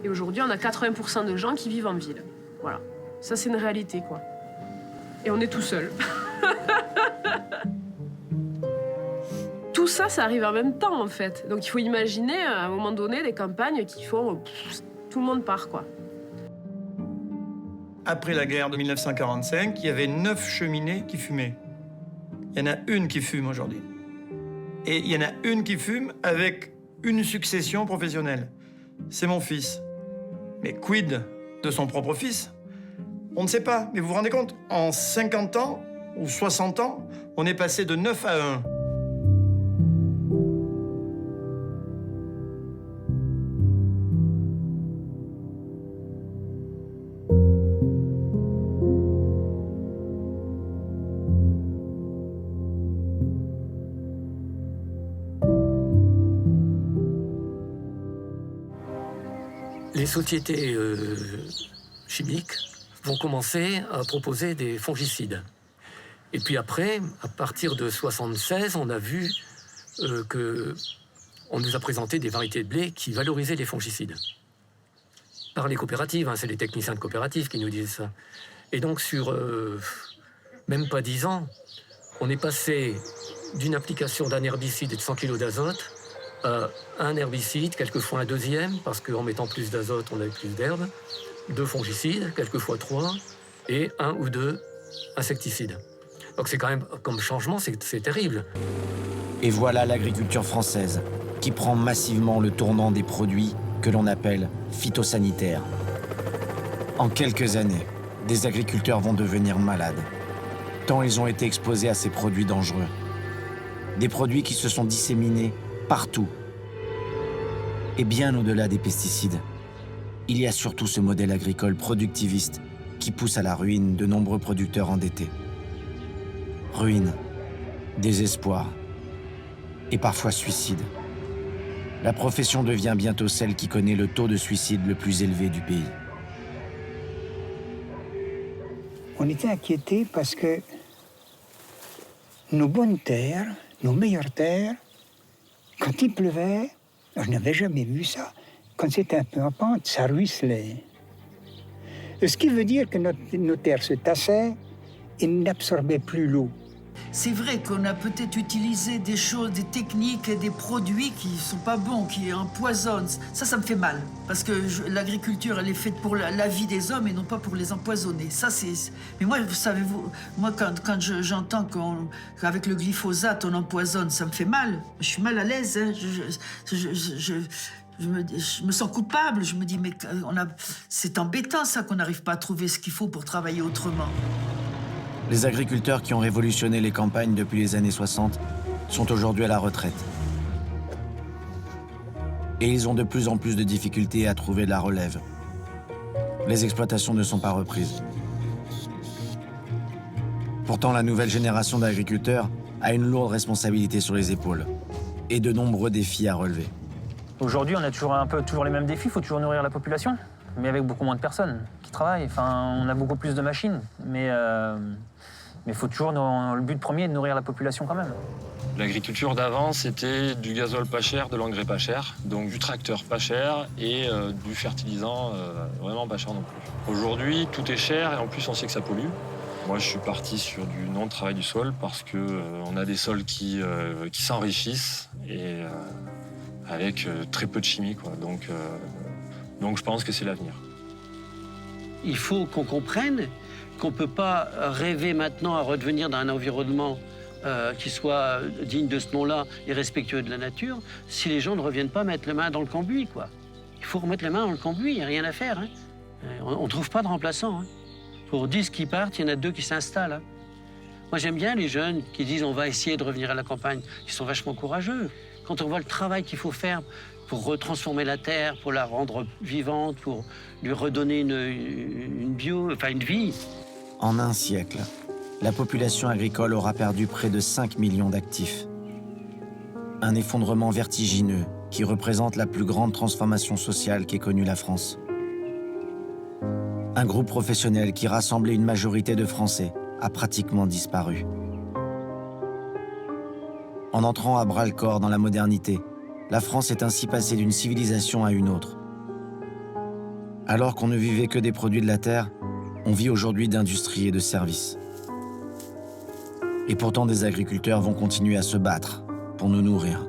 Et aujourd'hui, on a 80% de gens qui vivent en ville. Voilà. Ça, c'est une réalité, quoi. Et on est tout seul. Tout ça, ça arrive en même temps, en fait. Donc, il faut imaginer, à un moment donné, des campagnes qui font... tout le monde part, quoi. Après la guerre de 1945, il y avait 9 cheminées qui fumaient. Il y en a une qui fume aujourd'hui. Et il y en a une qui fume avec une succession professionnelle. C'est mon fils. Mais quid de son propre fils? On ne sait pas, mais vous vous rendez compte, en 50 ans ou 60 ans, on est passé de 9 à 1. Les sociétés chimiques vont commencer à proposer des fongicides. Et puis après, à partir de 1976, on a vu qu'on nous a présenté des variétés de blé qui valorisaient les fongicides. Par les coopératives, c'est les techniciens de coopératives qui nous disent ça. Et donc sur même pas 10 ans, on est passé d'une application d'un herbicide et de 100 kg d'azote à un herbicide, quelquefois un deuxième, parce qu'en mettant plus d'azote, on avait plus d'herbes, 2 fongicides, quelquefois 3, et 1 ou 2 insecticides. Donc c'est quand même, comme changement, c'est terrible. Et voilà l'agriculture française qui prend massivement le tournant des produits que l'on appelle phytosanitaires. En quelques années, des agriculteurs vont devenir malades, tant ils ont été exposés à ces produits dangereux. Des produits qui se sont disséminés partout. Et bien au-delà des pesticides, il y a surtout ce modèle agricole productiviste qui pousse à la ruine de nombreux producteurs endettés. Ruine, désespoir et parfois suicide. La profession devient bientôt celle qui connaît le taux de suicide le plus élevé du pays. On était inquiétés parce que nos bonnes terres, nos meilleures terres, quand il pleuvait, je n'avais jamais vu ça. Quand c'était un peu en pente, ça ruisselait. Ce qui veut dire que nos terres se tassaient et n'absorbaient plus l'eau. C'est vrai qu'on a peut-être utilisé des choses, des techniques et des produits qui ne sont pas bons, qui empoisonnent. Ça me fait mal. Parce que l'agriculture, elle est faite pour la vie des hommes et non pas pour les empoisonner. Ça, c'est... Mais moi, vous savez, moi, quand j'entends qu'avec le glyphosate, on empoisonne, ça me fait mal. Je suis mal à l'aise. Hein. Je me sens coupable. Je me dis, mais c'est embêtant, ça, qu'on n'arrive pas à trouver ce qu'il faut pour travailler autrement. Les agriculteurs qui ont révolutionné les campagnes depuis les années 60 sont aujourd'hui à la retraite. Et ils ont de plus en plus de difficultés à trouver de la relève. Les exploitations ne sont pas reprises. Pourtant, la nouvelle génération d'agriculteurs a une lourde responsabilité sur les épaules et de nombreux défis à relever. Aujourd'hui, on a toujours les mêmes défis. Il faut toujours nourrir la population, mais avec beaucoup moins de personnes qui travaillent. Enfin, on a beaucoup plus de machines, mais il faut toujours... Le but premier est de nourrir la population quand même. L'agriculture d'avant, c'était du gazole pas cher, de l'engrais pas cher, donc du tracteur pas cher et du fertilisant vraiment pas cher non plus. Aujourd'hui, tout est cher et en plus, on sait que ça pollue. Moi, je suis parti sur du non-travail du sol parce qu'on a des sols qui s'enrichissent et avec très peu de chimie, quoi. Donc je pense que c'est l'avenir. Il faut qu'on comprenne qu'on ne peut pas rêver maintenant à redevenir dans un environnement qui soit digne de ce nom-là et respectueux de la nature si les gens ne reviennent pas mettre les mains dans le cambouis, quoi. Il faut remettre les mains dans le cambouis, il n'y a rien à faire. Hein. On ne trouve pas de remplaçants. Hein. Pour 10 qui partent, il y en a 2 qui s'installent. Hein. Moi, j'aime bien les jeunes qui disent on va essayer de revenir à la campagne. Ils sont vachement courageux. Quand on voit le travail qu'il faut faire pour retransformer la terre, pour la rendre vivante, pour lui redonner une vie. En un siècle, la population agricole aura perdu près de 5 millions d'actifs. Un effondrement vertigineux qui représente la plus grande transformation sociale qu'ait connue la France. Un groupe professionnel qui rassemblait une majorité de Français a pratiquement disparu. En entrant à bras-le-corps dans la modernité, la France est ainsi passée d'une civilisation à une autre. Alors qu'on ne vivait que des produits de la terre, on vit aujourd'hui d'industrie et de services. Et pourtant, des agriculteurs vont continuer à se battre pour nous nourrir.